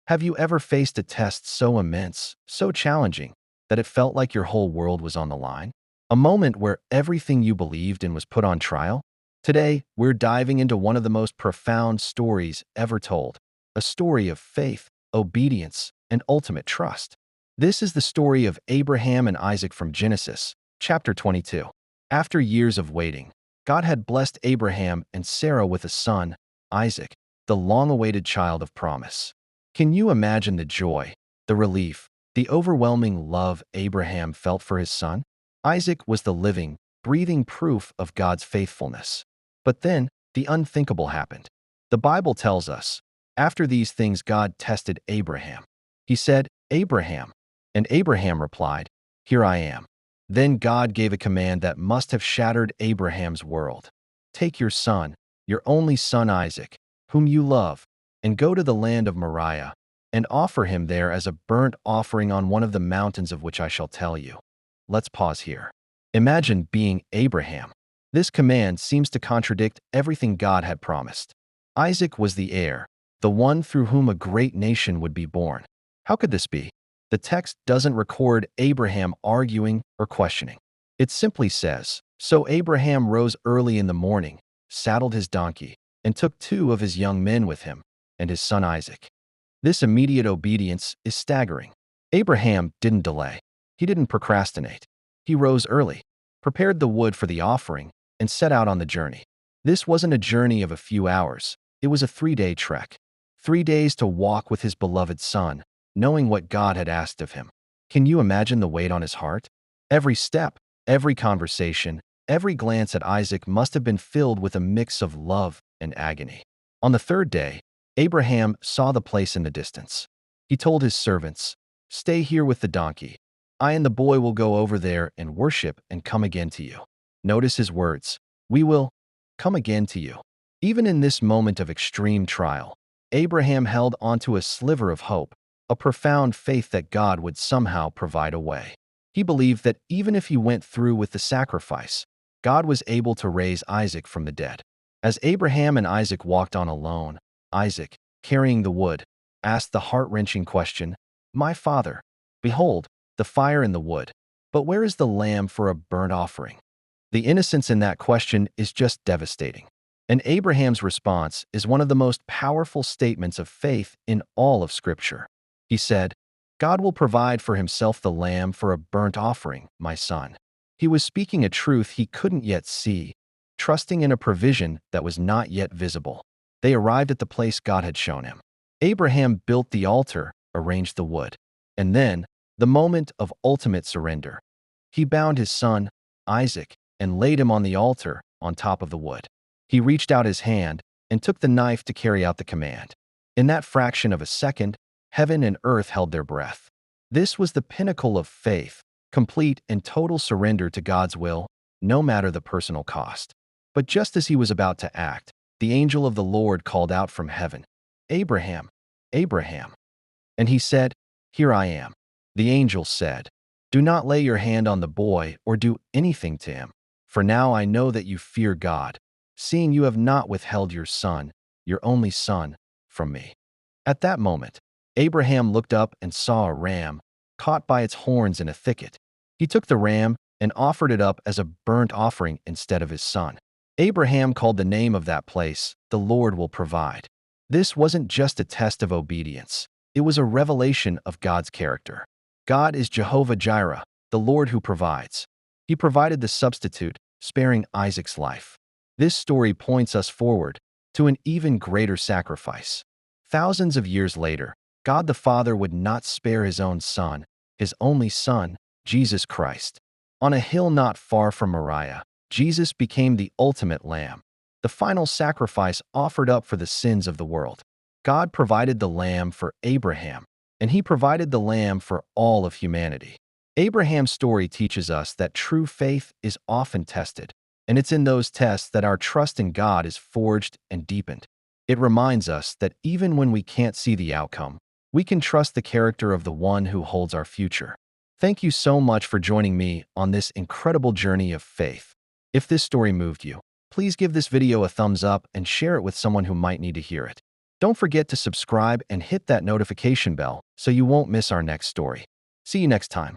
Have you ever faced a test so immense, so challenging, that it felt like your whole world was on the line? A moment where everything you believed in was put on trial? Today, we're diving into one of the most profound stories ever told, a story of faith, obedience, and ultimate trust. This is the story of Abraham and Isaac from Genesis, chapter 22. After years of waiting, God had blessed Abraham and Sarah with a son, Isaac, the long-awaited child of promise. Can you imagine the joy, the relief, the overwhelming love Abraham felt for his son? Isaac was the living, breathing proof of God's faithfulness. But then, the unthinkable happened. The Bible tells us, after these things God tested Abraham. He said, "Abraham." And Abraham replied, "Here I am." Then God gave a command that must have shattered Abraham's world. "Take your son, your only son Isaac, whom you love, and go to the land of Moriah, and offer him there as a burnt offering on one of the mountains of which I shall tell you." Let's pause here. Imagine being Abraham. This command seems to contradict everything God had promised. Isaac was the heir, the one through whom a great nation would be born. How could this be? The text doesn't record Abraham arguing or questioning. It simply says, "So Abraham rose early in the morning, saddled his donkey, and took 2 of his young men with him, and his son Isaac." This immediate obedience is staggering. Abraham didn't delay. He didn't procrastinate. He rose early, prepared the wood for the offering, and set out on the journey. This wasn't a journey of a few hours. It was a 3-day trek. 3 days to walk with his beloved son, knowing what God had asked of him. Can you imagine the weight on his heart? Every step, every conversation, every glance at Isaac must have been filled with a mix of love and agony. On the 3rd day, Abraham saw the place in the distance. He told his servants, "Stay here with the donkey. I and the boy will go over there and worship and come again to you." Notice his words, "We will come again to you." Even in this moment of extreme trial, Abraham held onto a sliver of hope, a profound faith that God would somehow provide a way. He believed that even if he went through with the sacrifice, God was able to raise Isaac from the dead. As Abraham and Isaac walked on alone, Isaac, carrying the wood, asked the heart-wrenching question, "My father, behold, the fire and the wood, but where is the lamb for a burnt offering?" The innocence in that question is just devastating. And Abraham's response is one of the most powerful statements of faith in all of Scripture. He said, "God will provide for himself the lamb for a burnt offering, my son." He was speaking a truth he couldn't yet see, trusting in a provision that was not yet visible. They arrived at the place God had shown him. Abraham built the altar, arranged the wood, and then, the moment of ultimate surrender. He bound his son, Isaac, and laid him on the altar on top of the wood. He reached out his hand and took the knife to carry out the command. In that fraction of a second, heaven and earth held their breath. This was the pinnacle of faith, complete and total surrender to God's will, no matter the personal cost. But just as he was about to act, the angel of the Lord called out from heaven, "Abraham, Abraham." And he said, "Here I am." The angel said, "Do not lay your hand on the boy or do anything to him, for now I know that you fear God, seeing you have not withheld your son, your only son, from me." At that moment, Abraham looked up and saw a ram, caught by its horns in a thicket. He took the ram and offered it up as a burnt offering instead of his son. Abraham called the name of that place, "The Lord will provide." This wasn't just a test of obedience. It was a revelation of God's character. God is Jehovah Jireh, the Lord who provides. He provided the substitute, sparing Isaac's life. This story points us forward to an even greater sacrifice. Thousands of years later, God the Father would not spare his own son, his only son, Jesus Christ. On a hill not far from Moriah, Jesus became the ultimate lamb, the final sacrifice offered up for the sins of the world. God provided the lamb for Abraham, and he provided the lamb for all of humanity. Abraham's story teaches us that true faith is often tested, and it's in those tests that our trust in God is forged and deepened. It reminds us that even when we can't see the outcome, we can trust the character of the one who holds our future. Thank you so much for joining me on this incredible journey of faith. If this story moved you, please give this video a thumbs up and share it with someone who might need to hear it. Don't forget to subscribe and hit that notification bell so you won't miss our next story. See you next time.